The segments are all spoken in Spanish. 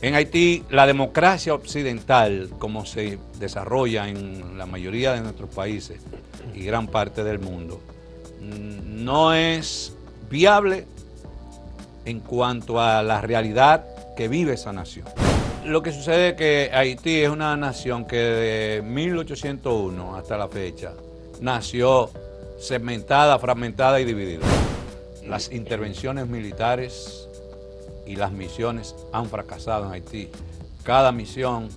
En Haití, la democracia occidental, como se desarrolla en la mayoría de nuestros países y gran parte del mundo, no es viable en cuanto a la realidad que vive esa nación. Lo que sucede es que Haití es una nación que de 1801 hasta la fecha nació segmentada, fragmentada y dividida. Las intervenciones militares y las misiones han fracasado en Haití. Cada misión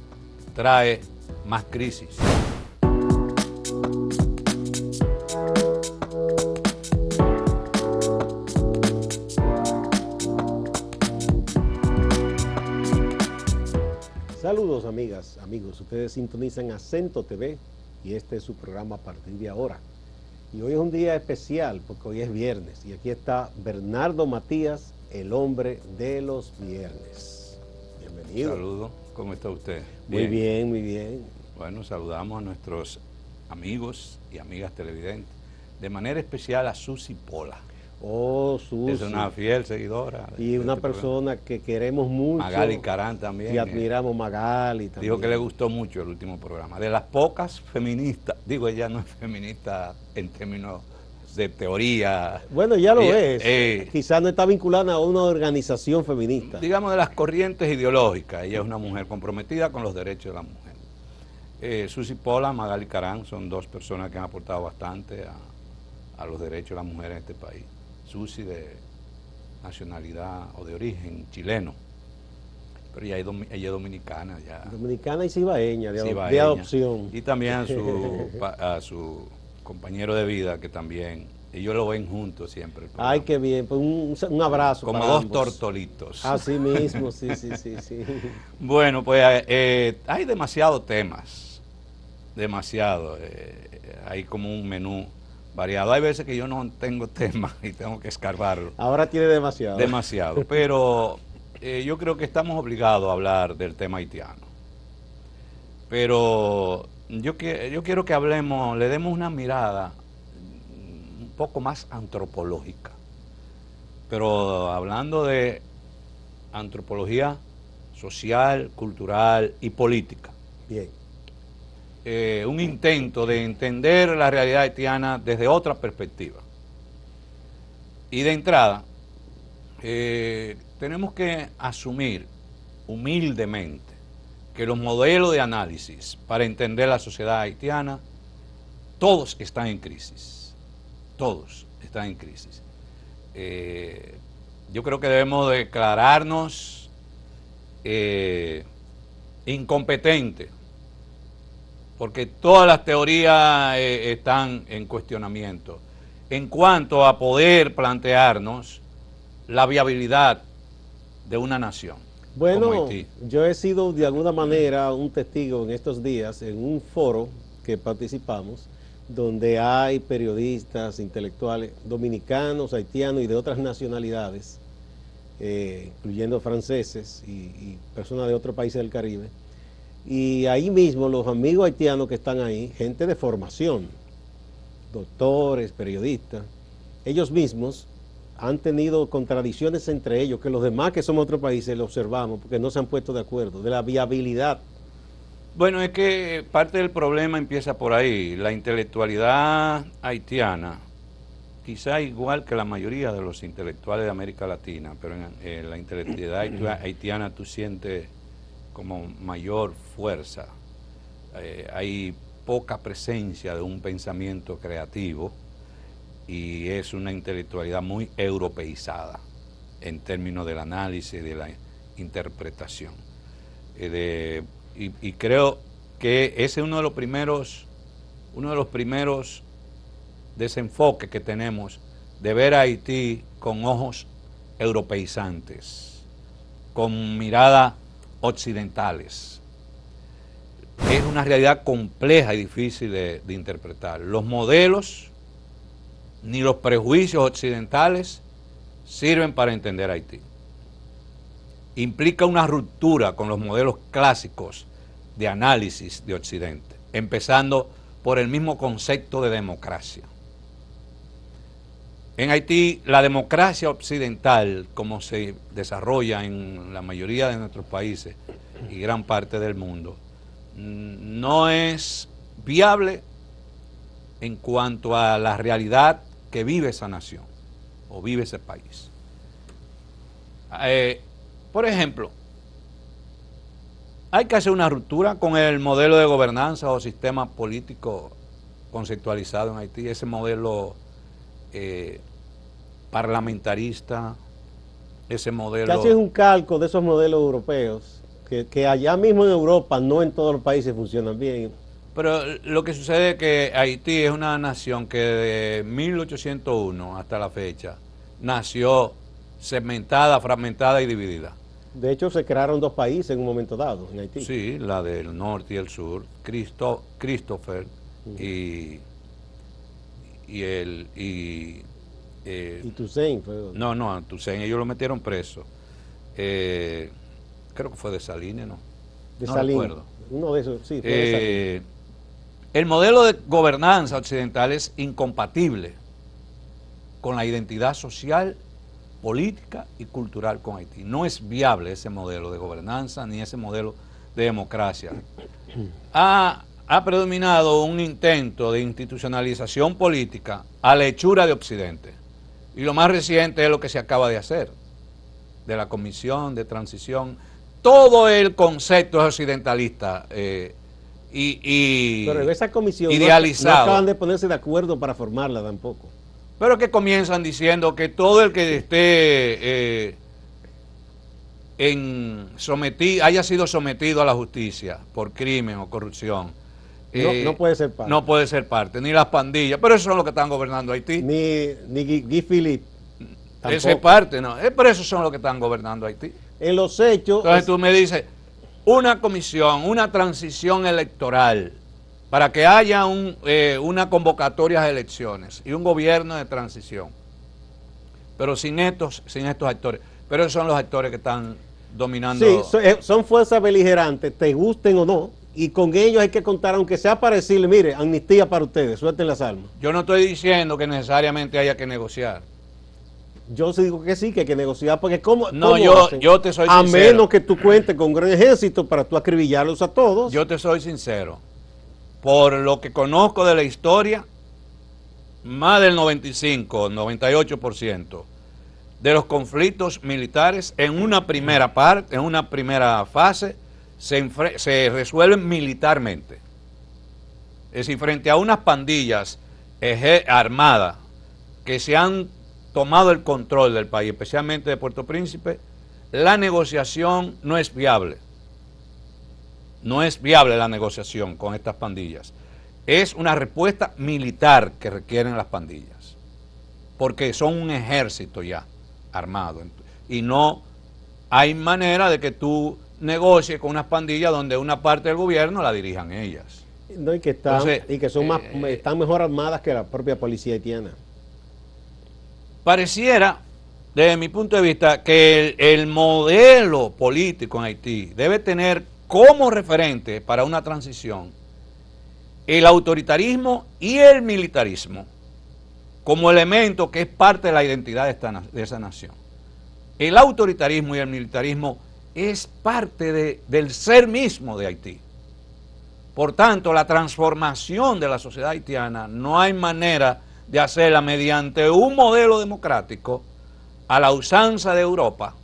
trae más crisis. Saludos amigas, amigos, ustedes sintonizan Acento TV y este es su programa a partir de ahora. Y hoy es un día especial porque hoy es viernes y aquí está Bernardo Matías, el hombre de los viernes. Bienvenido. Saludos, ¿cómo está usted? Muy bien, muy bien. Bueno, saludamos a nuestros amigos y amigas televidentes, de manera especial a Susi Pola. Oh, Susi. Es una fiel seguidora. Y una persona que queremos mucho. Magali Carán también. Y admiramos Magali también. Dijo que le gustó mucho el último programa. De las pocas feministas, digo, ella no es feminista en términos de teoría. Bueno, ya lo es. Quizás no está vinculada a una organización feminista. Digamos de las corrientes ideológicas. Ella es una mujer comprometida con los derechos de la mujer. Susi Pola, Magali Carán son dos personas que han aportado bastante a los derechos de la mujer en este país. Susi de nacionalidad o de origen chileno, pero ella es dominicana ya. Dominicana y cibaeña, de adopción. Y también a su compañero de vida, que también, ellos lo ven juntos siempre. Ay, qué bien, pues un abrazo. Como para dos ambos. Tortolitos. Así mismo, sí. Bueno, pues hay demasiados temas, demasiado. Hay como un menú variado. Hay veces que yo no tengo tema y tengo que escarbarlo. Ahora tiene demasiado. Demasiado, pero yo creo que estamos obligados a hablar del tema haitiano. Pero yo quiero que hablemos, le demos una mirada un poco más antropológica. Pero hablando de antropología social, cultural y política. Bien. Un intento de entender la realidad haitiana desde otra perspectiva. Y de entrada, tenemos que asumir humildemente que los modelos de análisis para entender la sociedad haitiana, todos están en crisis. Todos están en crisis. Yo creo que debemos declararnos incompetentes, porque todas las teorías están en cuestionamiento en cuanto a poder plantearnos la viabilidad de una nación. Bueno, yo he sido de alguna manera un testigo en estos días en un foro que participamos, donde hay periodistas, intelectuales dominicanos, haitianos y de otras nacionalidades, incluyendo franceses y personas de otros países del Caribe. Y ahí mismo los amigos haitianos que están ahí, gente de formación, doctores, periodistas, ellos mismos han tenido contradicciones entre ellos, que los demás que somos otros países lo observamos, porque no se han puesto de acuerdo, de la viabilidad. Bueno, es que parte del problema empieza por ahí. La intelectualidad haitiana, quizá igual que la mayoría de los intelectuales de América Latina, pero en la intelectualidad haitiana tú sientes como mayor fuerza. Hay poca presencia de un pensamiento creativo y es una intelectualidad muy europeizada en términos del análisis y de la interpretación. Y creo que ese es uno de los primeros desenfoques que tenemos de ver a Haití con ojos europeizantes, con mirada occidentales. Es una realidad compleja y difícil de interpretar. Los modelos ni los prejuicios occidentales sirven para entender a Haití. Implica una ruptura con los modelos clásicos de análisis de Occidente, empezando por el mismo concepto de democracia. En Haití, la democracia occidental, como se desarrolla en la mayoría de nuestros países y gran parte del mundo, no es viable en cuanto a la realidad que vive esa nación o vive ese país. Por ejemplo, hay que hacer una ruptura con el modelo de gobernanza o sistema político conceptualizado en Haití, ese modelo parlamentarista, ese modelo... Casi es un calco de esos modelos europeos, que allá mismo en Europa, no en todos los países funcionan bien. Pero lo que sucede es que Haití es una nación que de 1801 hasta la fecha nació segmentada, fragmentada y dividida. De hecho, se crearon dos países en un momento dado, en Haití. Sí, la del norte y el sur, Christopher y Toussaint fue. No, Toussaint, ellos lo metieron preso. Creo que fue de Salines, ¿no? De no Salines. recuerdo. Uno de esos, sí, fue de Salines. El modelo de gobernanza occidental es incompatible con la identidad social, política y cultural con Haití. No es viable ese modelo de gobernanza ni ese modelo de democracia. Ha predominado un intento de institucionalización política a la hechura de Occidente. Y lo más reciente es lo que se acaba de hacer, de la Comisión de Transición. Todo el concepto es occidentalista pero esa comisión idealizado. no acaban de ponerse de acuerdo para formarla tampoco. Pero que comienzan diciendo que todo el que esté haya sido sometido a la justicia por crimen o corrupción, no puede ser parte. No puede ser parte, ni las pandillas. Pero esos son los que están gobernando Haití. Ni Guy Philippe. Esa es parte, no. Pero esos son los que están gobernando Haití. En los hechos... Entonces tú me dices, una comisión, una transición electoral, para que haya una convocatoria de elecciones y un gobierno de transición, pero sin estos actores. Pero esos son los actores que están dominando. Sí, son fuerzas beligerantes, te gusten o no, y con ellos hay que contar, aunque sea para decirle, mire, amnistía para ustedes, suelten las armas. Yo no estoy diciendo que necesariamente haya que negociar. Yo sí digo que sí, que hay que negociar, porque ¿cómo yo te soy sincero. A menos que tú cuentes con un gran ejército para tú acribillarlos a todos. Yo te soy sincero. Por lo que conozco de la historia, más del 95, 98% de los conflictos militares en una primera fase, se resuelven militarmente. Es decir, frente a unas pandillas armadas que se han tomado el control del país, especialmente de Puerto Príncipe, la negociación no es viable. No es viable la negociación con estas pandillas. Es una respuesta militar que requieren las pandillas, porque son un ejército ya armado, y no hay manera de que tú negocies con unas pandillas donde una parte del gobierno la dirijan ellas. No, y que están mejor armadas que la propia policía haitiana. Pareciera, desde mi punto de vista, que el modelo político en Haití debe tener como referente para una transición el autoritarismo y el militarismo como elemento que es parte de la identidad de esa nación. El autoritarismo y el militarismo es parte del ser mismo de Haití. Por tanto, la transformación de la sociedad haitiana no hay manera de hacerla mediante un modelo democrático a la usanza de Europa,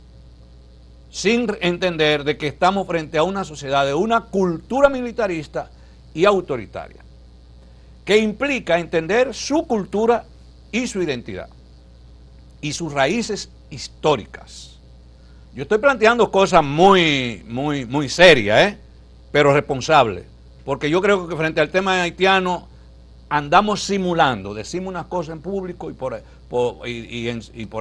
sin entender de que estamos frente a una sociedad de una cultura militarista y autoritaria, que implica entender su cultura y su identidad y sus raíces históricas. Yo estoy planteando cosas muy serias, pero responsables, porque yo creo que frente al tema haitiano andamos simulando, decimos unas cosas en público y por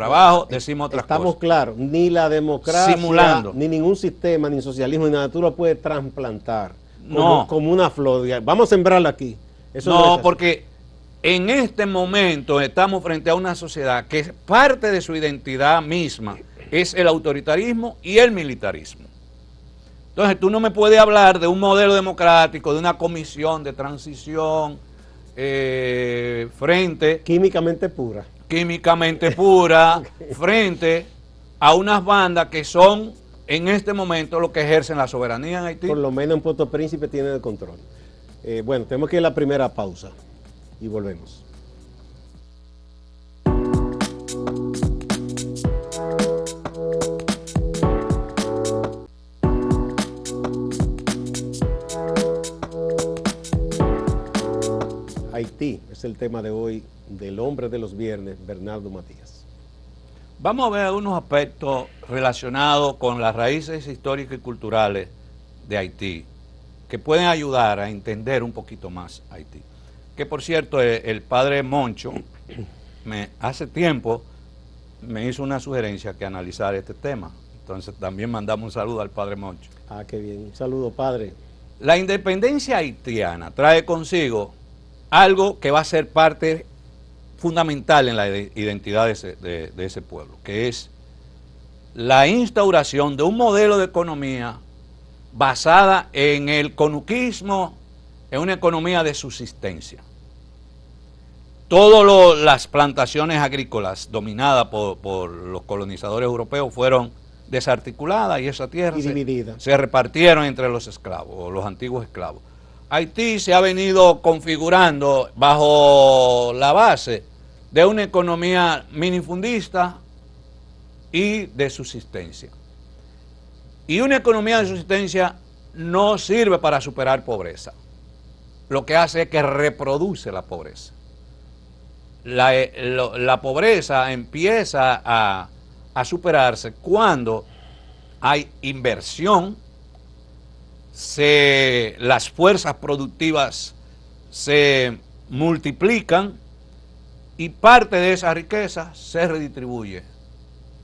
abajo decimos otras cosas. Estamos claros, ni la democracia, simulando, ni ningún sistema, ni socialismo, ni nada, tú lo puedes trasplantar no, como una flor. Vamos a sembrarla aquí. Eso no, porque en este momento estamos frente a una sociedad que parte de su identidad misma es el autoritarismo y el militarismo. Entonces tú no me puedes hablar de un modelo democrático, de una comisión de transición, frente... Químicamente pura. químicamente pura, frente a unas bandas que son en este momento los que ejercen la soberanía en Haití. Por lo menos en Puerto Príncipe tienen el control. Bueno, tenemos que ir a la primera pausa y volvemos. Haití es el tema de hoy del hombre de los viernes, Bernardo Matías. Vamos a ver algunos aspectos relacionados con las raíces históricas y culturales de Haití, que pueden ayudar a entender un poquito más Haití. Que por cierto, el padre Moncho, hace tiempo, me hizo una sugerencia que analizar este tema. Entonces también mandamos un saludo al padre Moncho. Ah, qué bien. Un saludo, padre. La independencia haitiana trae consigo algo que va a ser parte fundamental en la identidad de ese pueblo, que es la instauración de un modelo de economía basada en el conuquismo, en una economía de subsistencia. Todas las plantaciones agrícolas dominadas por los colonizadores europeos fueron desarticuladas y esa tierra se repartieron entre los esclavos, o los antiguos esclavos. Haití se ha venido configurando bajo la base de una economía minifundista y de subsistencia. Y una economía de subsistencia no sirve para superar pobreza. Lo que hace es que reproduce la pobreza. La pobreza empieza a superarse cuando hay inversión, las fuerzas productivas se multiplican y parte de esa riqueza se redistribuye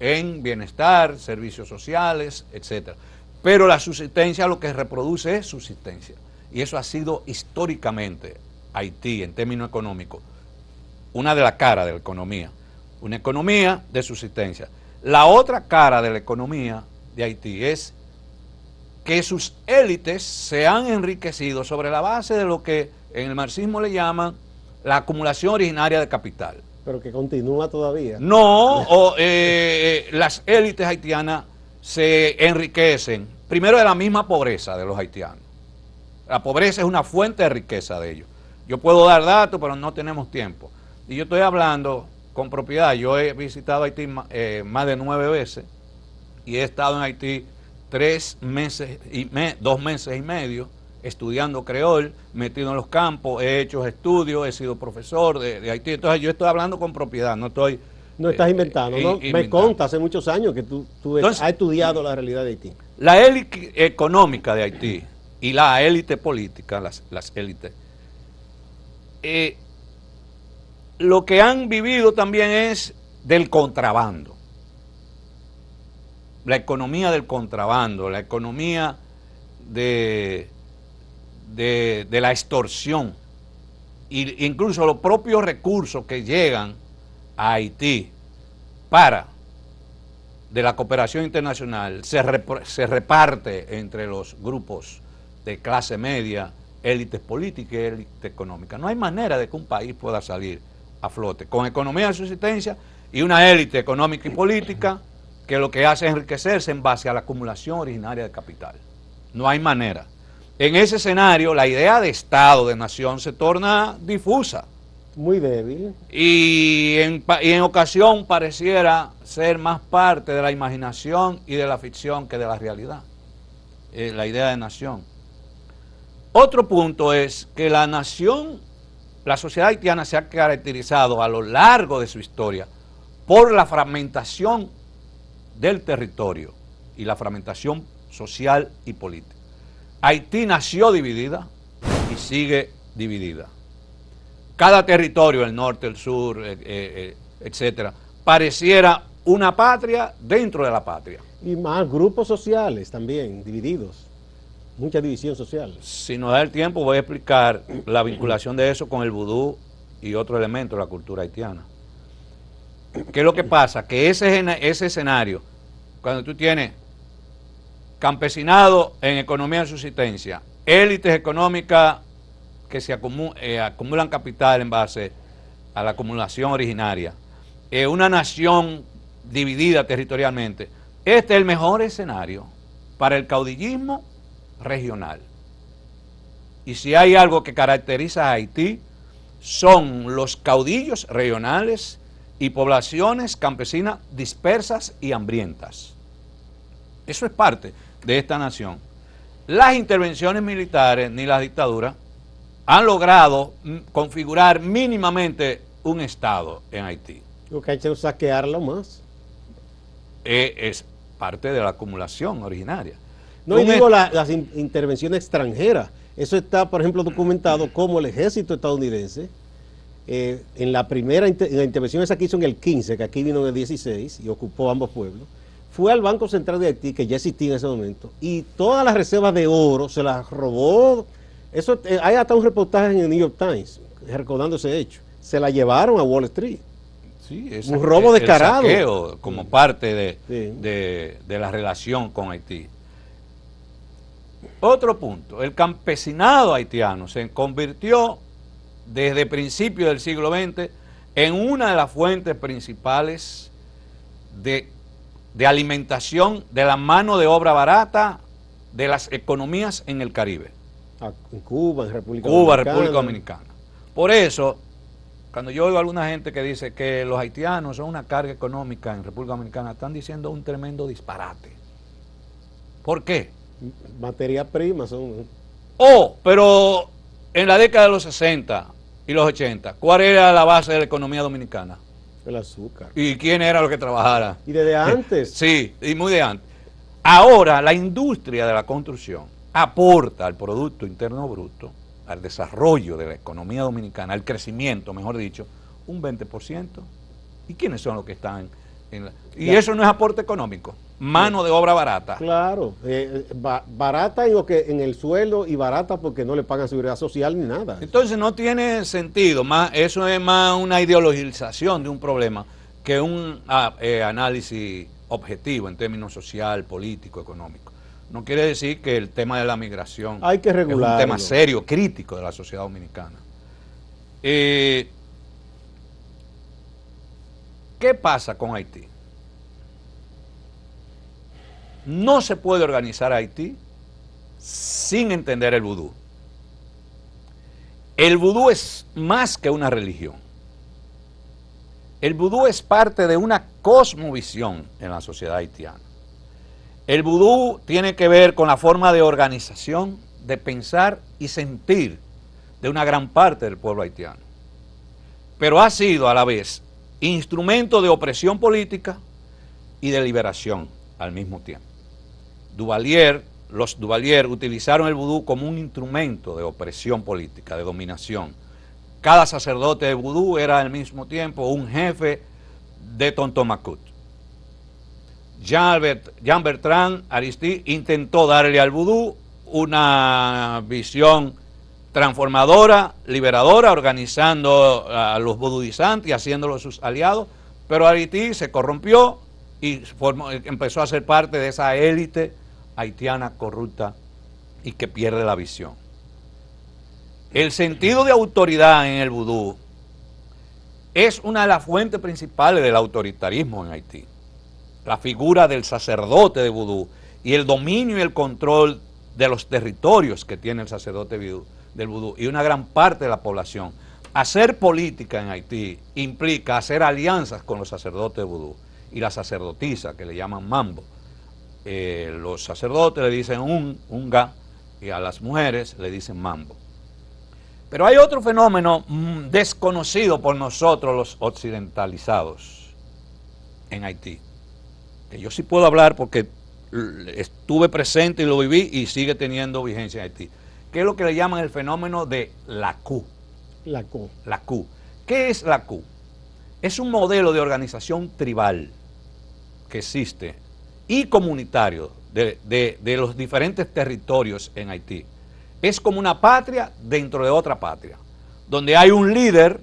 en bienestar, servicios sociales, etc. Pero la subsistencia lo que reproduce es subsistencia. Y eso ha sido históricamente Haití en términos económicos una de las caras de la economía. Una economía de subsistencia. La otra cara de la economía de Haití es que sus élites se han enriquecido sobre la base de lo que en el marxismo le llaman la acumulación originaria de capital. Pero que continúa todavía. No, las élites haitianas se enriquecen, primero de la misma pobreza de los haitianos. La pobreza es una fuente de riqueza de ellos. Yo puedo dar datos, pero no tenemos tiempo. Y yo estoy hablando con propiedad. Yo he visitado Haití más de 9 veces y he estado en Haití 2 meses y medio estudiando creol, metido en los campos, he hecho estudios, he sido profesor de Haití. Entonces yo estoy hablando con propiedad, no estoy... No estás inventando, ¿no? Me consta hace muchos años que tú entonces, has estudiado la realidad de Haití. La élite económica de Haití y la élite política, las élites, lo que han vivido también es del contrabando. La economía del contrabando, la economía de la extorsión, e incluso los propios recursos que llegan a Haití de la cooperación internacional se reparte entre los grupos de clase media, élites políticas y élite económica. No hay manera de que un país pueda salir a flote con economía de subsistencia y una élite económica y política que lo que hace es enriquecerse en base a la acumulación originaria de capital. No hay manera. En ese escenario, la idea de Estado, de nación, se torna difusa. Muy débil. Y en ocasión pareciera ser más parte de la imaginación y de la ficción que de la realidad. La idea de nación. Otro punto es que la nación, la sociedad haitiana se ha caracterizado a lo largo de su historia por la fragmentación del territorio y la fragmentación social y política. Haití nació dividida y sigue dividida. Cada territorio, el norte, el sur, etcétera, pareciera una patria dentro de la patria. Y más grupos sociales también, divididos. Mucha división social. Si nos da el tiempo, voy a explicar la vinculación de eso con el vudú y otro elemento de la cultura haitiana. ¿Qué es lo que pasa? Que ese escenario, cuando tú tienes campesinado en economía de subsistencia, élites económicas que se acumulan capital en base a la acumulación originaria, una nación dividida territorialmente, este es el mejor escenario para el caudillismo regional. Y si hay algo que caracteriza a Haití, son los caudillos regionales y poblaciones campesinas dispersas y hambrientas. Eso es parte de esta nación. Las intervenciones militares ni las dictaduras han logrado configurar mínimamente un Estado en Haití. Lo que ha hecho es saquearlo más. Es parte de la acumulación originaria. No, y digo las intervenciones extranjeras. Eso está, por ejemplo, documentado como el ejército estadounidense, en la primera en la intervención esa que hizo en el 15, que aquí vino en el 16 y ocupó ambos pueblos, fue al Banco Central de Haití, que ya existía en ese momento, y todas las reservas de oro se las robó. Eso, hay hasta un reportaje en el New York Times recordando ese hecho. Se la llevaron a Wall Street. Sí, un robo descarado. El saqueo como parte de la relación con Haití. Otro punto, el campesinado haitiano se convirtió desde principios del siglo XX en una de las fuentes principales de alimentación de la mano de obra barata de las economías en el Caribe. En Cuba, en República Dominicana. Por eso, cuando yo oigo a alguna gente que dice que los haitianos son una carga económica en República Dominicana, están diciendo un tremendo disparate. ¿Por qué? Materia prima son. Pero en la década de los 60 y los 80, ¿cuál era la base de la economía dominicana? El azúcar. ¿Y quién era lo que trabajara? Y desde antes. Sí, y muy de antes. Ahora, la industria de la construcción aporta al Producto Interno Bruto, al desarrollo de la economía dominicana, al crecimiento, mejor dicho, un 20%. ¿Y quiénes son los que están en la...? Y ya. Eso no es aporte económico, mano de obra barata. Claro, barata en el sueldo y barata porque no le pagan seguridad social ni nada. Entonces no tiene sentido, eso es más una ideologización de un problema que un análisis objetivo en términos social, político, económico. No quiere decir que el tema de la migración hay que regularlo. Es un tema serio, crítico de la sociedad dominicana. ¿Qué pasa con Haití? No se puede organizar Haití sin entender el vudú. El vudú es más que una religión. El vudú es parte de una cosmovisión en la sociedad haitiana. El vudú tiene que ver con la forma de organización, de pensar y sentir de una gran parte del pueblo haitiano. Pero ha sido a la vez instrumento de opresión política y de liberación al mismo tiempo. Los Duvalier utilizaron el vudú como un instrumento de opresión política, de dominación. Cada sacerdote de vudú era al mismo tiempo un jefe de Tontomacut. Jean-Bertrand Aristide intentó darle al vudú una visión transformadora, liberadora, organizando a los vududizantes y haciéndolos sus aliados, pero Aristide se corrompió y empezó a ser parte de esa élite haitiana corrupta y que pierde la visión. El sentido de autoridad en el vudú es una de las fuentes principales del autoritarismo en Haití. La figura del sacerdote de vudú y el dominio y el control de los territorios que tiene el sacerdote del vudú y una gran parte de la población. Hacer política en Haití implica hacer alianzas con los sacerdotes de vudú y la sacerdotisa, que le llaman mambo. Los sacerdotes le dicen unga y a las mujeres le dicen mambo. Pero hay otro fenómeno desconocido por nosotros los occidentalizados en Haití, que yo sí puedo hablar porque estuve presente y lo viví y sigue teniendo vigencia en Haití, que es lo que le llaman el fenómeno de la Q. La Q. La Q. ¿Qué es la Q? Es un modelo de organización tribal que existe y comunitario de los diferentes territorios en Haití. Es como una patria dentro de otra patria, donde hay un líder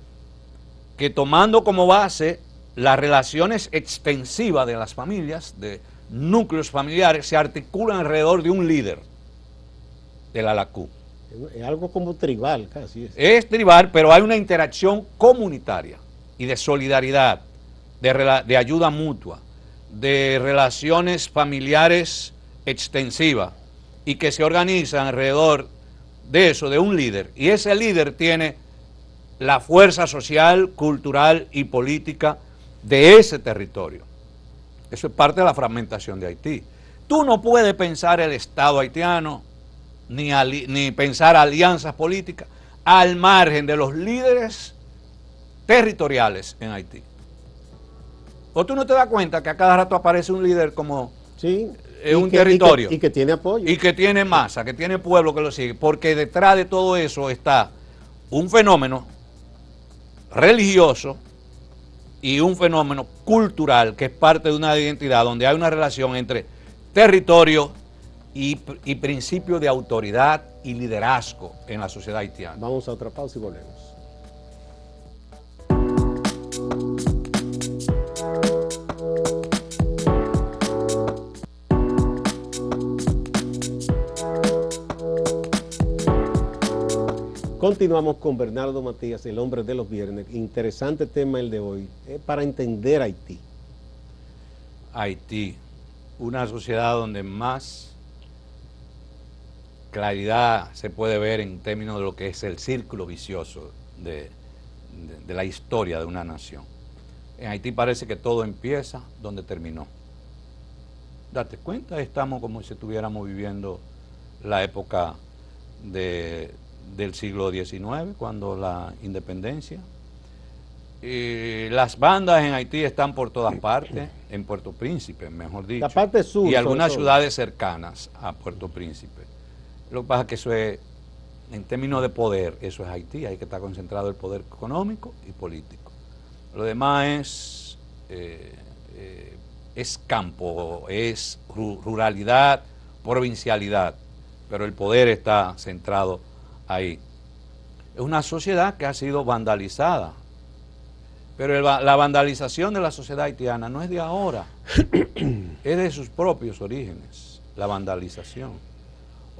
que, tomando como base las relaciones extensivas de las familias, de núcleos familiares, se articulan alrededor de un líder de la LACU. Es algo como tribal, casi. Es tribal, pero hay una interacción comunitaria y de solidaridad de ayuda mutua, de relaciones familiares extensivas y que se organizan alrededor de eso, de un líder. Y ese líder tiene la fuerza social, cultural y política de ese territorio. Eso es parte de la fragmentación de Haití. Tú no puedes pensar el Estado haitiano ni pensar alianzas políticas al margen de los líderes territoriales en Haití. ¿O tú no te das cuenta que a cada rato aparece un líder como sí, un territorio? Y que tiene apoyo. Y que tiene masa, que tiene pueblo que lo sigue. Porque detrás de todo eso está un fenómeno religioso y un fenómeno cultural que es parte de una identidad donde hay una relación entre territorio y principio de autoridad y liderazgo en la sociedad haitiana. Vamos a otra pausa y volvemos. Continuamos con Bernardo Matías, el hombre de los viernes. Interesante tema el de hoy, para entender Haití. Haití, una sociedad donde más claridad se puede ver en términos de lo que es el círculo vicioso de la historia de una nación. En Haití parece que todo empieza donde terminó. Date cuenta, estamos como si estuviéramos viviendo la época del siglo XIX, cuando la independencia. Las bandas en Haití están por todas partes, en Puerto Príncipe, mejor dicho. La parte sur. Y algunas ciudades cercanas a Puerto Príncipe. Lo que pasa es que eso es, en términos de poder, eso es Haití, ahí que está concentrado el poder económico y político. Lo demás es campo, es ruralidad, provincialidad, pero el poder está centrado ahí. Es una sociedad que ha sido vandalizada, pero la vandalización de la sociedad haitiana no es de ahora, es de sus propios orígenes, la vandalización.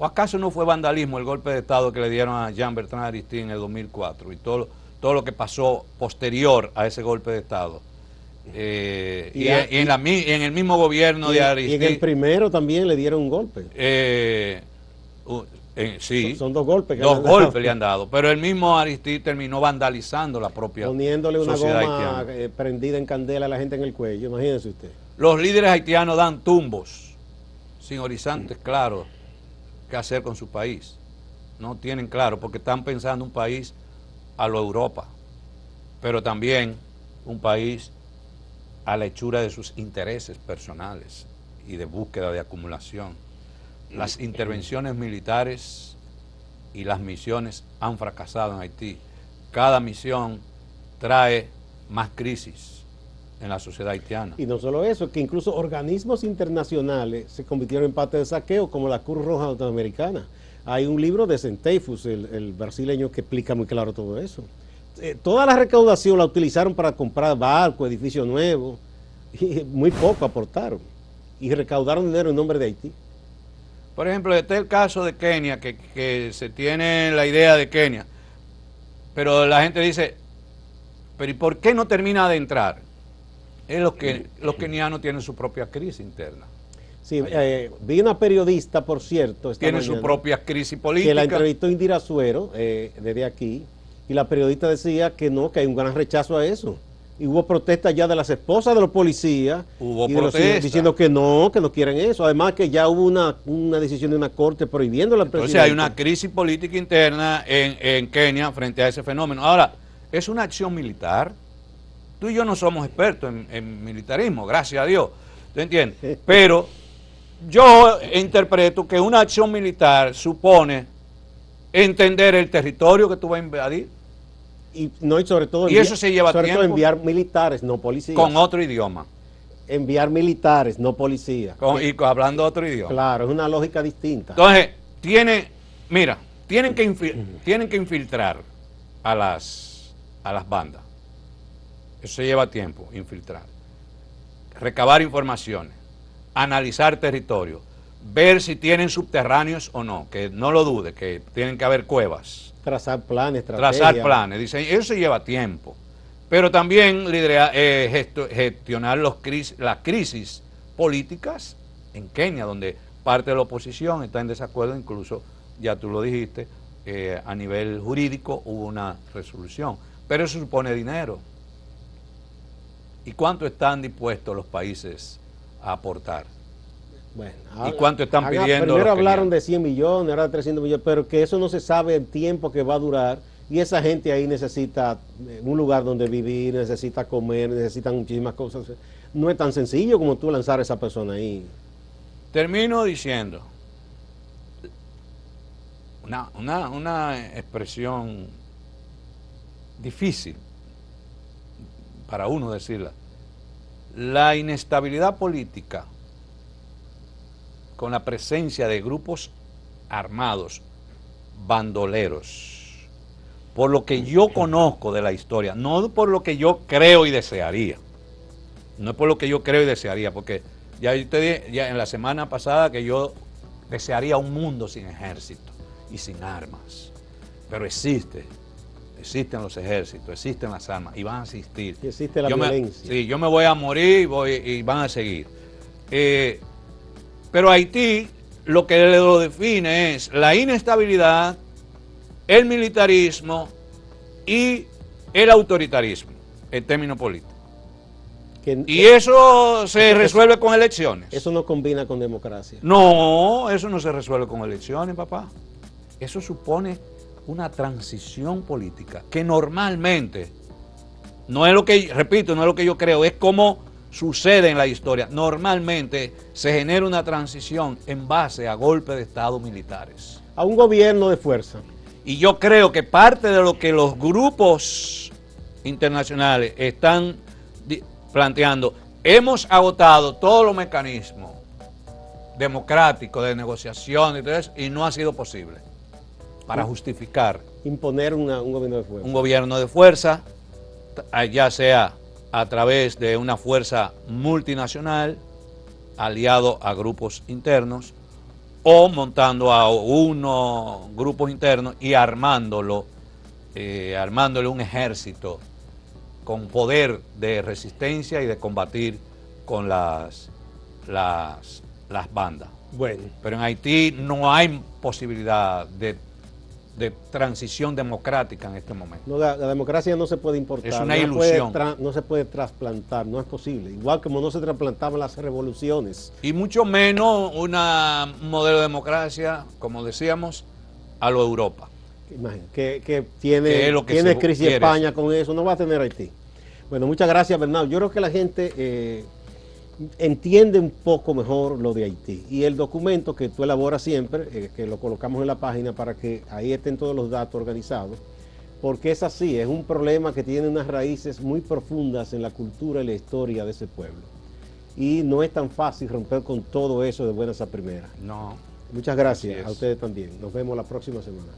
¿O acaso no fue vandalismo el golpe de Estado que le dieron a Jean-Bertrand Aristide en el 2004 y todo lo que pasó posterior a ese golpe de Estado? En el mismo gobierno de Aristide. Y en el primero también le dieron un golpe. Sí, son dos golpes que le han dado, pero el mismo Aristide terminó vandalizando la propia poniéndole una sociedad goma haitiana. Prendida en candela a la gente en el cuello, imagínense usted. Los líderes haitianos dan tumbos sin horizontes claros qué hacer con su país. No tienen claro, porque están pensando un país a lo Europa, pero también un país a la hechura de sus intereses personales y de búsqueda de acumulación. Las intervenciones militares y las misiones han fracasado en Haití. Cada misión trae más crisis en la sociedad haitiana. Y no solo eso, que incluso organismos internacionales se convirtieron en parte de saqueo, como la Cruz Roja Norteamericana. Hay un libro de Centeifus, el brasileño, que explica muy claro todo eso. Toda la recaudación la utilizaron para comprar barcos, edificios nuevos, y muy poco aportaron. Y recaudaron dinero en nombre de Haití. Por ejemplo, este es el caso de Kenia, que se tiene la idea de Kenia, pero la gente dice, pero ¿y por qué no termina de entrar? Es los kenianos tienen su propia crisis interna. Sí, vi una periodista, por cierto, tiene su propia crisis política. Que la entrevistó Indira Suero, desde aquí, y la periodista decía que no, que hay un gran rechazo a eso. Y hubo protestas ya de las esposas de los policías. Hubo protestas. Diciendo que no quieren eso. Además que ya hubo una decisión de una corte prohibiendo la presidencia. Entonces hay una crisis política interna en Kenia frente a ese fenómeno. Ahora, es una acción militar. Tú y yo no somos expertos en militarismo, gracias a Dios. ¿Tú entiendes? Pero yo interpreto que una acción militar supone entender el territorio que tú vas a invadir. Y sobre todo eso se lleva tiempo. Todo enviar militares, no policías. Con otro idioma. Enviar militares, no policías. Y hablando otro idioma. Claro, es una lógica distinta. Entonces, tienen que infiltrar a las bandas. Eso se lleva tiempo, infiltrar. Recabar informaciones, analizar territorio, ver si tienen subterráneos o no, que no lo dude, que tienen que haber cuevas. Trazar planes, estrategias. Trazar planes, dicen, eso se lleva tiempo. pero también gestionar las crisis políticas en Kenia, donde parte de la oposición está en desacuerdo, incluso, ya tú lo dijiste, a nivel jurídico hubo una resolución, pero eso supone dinero. ¿Y cuánto están dispuestos los países a aportar? Bueno, ¿Y cuánto están pidiendo? Primero hablaron de 100 millones, ahora de 300 millones, pero que eso no se sabe el tiempo que va a durar, y esa gente ahí necesita un lugar donde vivir, necesita comer, necesitan muchísimas cosas. No es tan sencillo como tú lanzar a esa persona ahí. Termino diciendo una expresión difícil para uno decirla. La inestabilidad política con la presencia de grupos armados, bandoleros, por lo que yo conozco de la historia, no por lo que yo creo y desearía, no es por lo que yo creo y desearía, porque ya yo te dije ya en la semana pasada que yo desearía un mundo sin ejército y sin armas, pero existen los ejércitos, existen las armas y van a existir. Y existe la violencia. Sí, yo me voy a morir y van a seguir. Pero Haití lo que lo define es la inestabilidad, el militarismo y el autoritarismo en términos políticos. Y eso se resuelve con elecciones. Eso no combina con democracia. No, eso no se resuelve con elecciones, papá. Eso supone una transición política que normalmente, no es lo que, repito, no es lo que yo creo, es como sucede en la historia. Normalmente se genera una transición en base a golpes de Estado militares. A un gobierno de fuerza. Y yo creo que parte de lo que los grupos internacionales están planteando, hemos agotado todos los mecanismos democráticos de negociación y todo eso, y no ha sido posible para justificar imponer un gobierno de fuerza. Un gobierno de fuerza, ya sea a través de una fuerza multinacional, aliado a grupos internos, o montando a unos grupos internos y armándole un ejército con poder de resistencia y de combatir con las bandas. Bueno. Pero en Haití no hay posibilidad de transición democrática en este momento. No, la democracia no se puede importar. Es una ilusión. No se puede trasplantar, no es posible. Igual como no se trasplantaban las revoluciones. Y mucho menos un modelo de democracia, como decíamos, a lo Europa. Imagínate, que tiene crisis España con eso, no va a tener Haití. Bueno, muchas gracias, Bernardo. Yo creo que la gente entiende un poco mejor lo de Haití. Y el documento que tú elaboras siempre, que lo colocamos en la página para que ahí estén todos los datos organizados, porque es así, es un problema que tiene unas raíces muy profundas en la cultura y la historia de ese pueblo. Y no es tan fácil romper con todo eso de buenas a primeras. No. Muchas gracias a ustedes también. Nos vemos la próxima semana.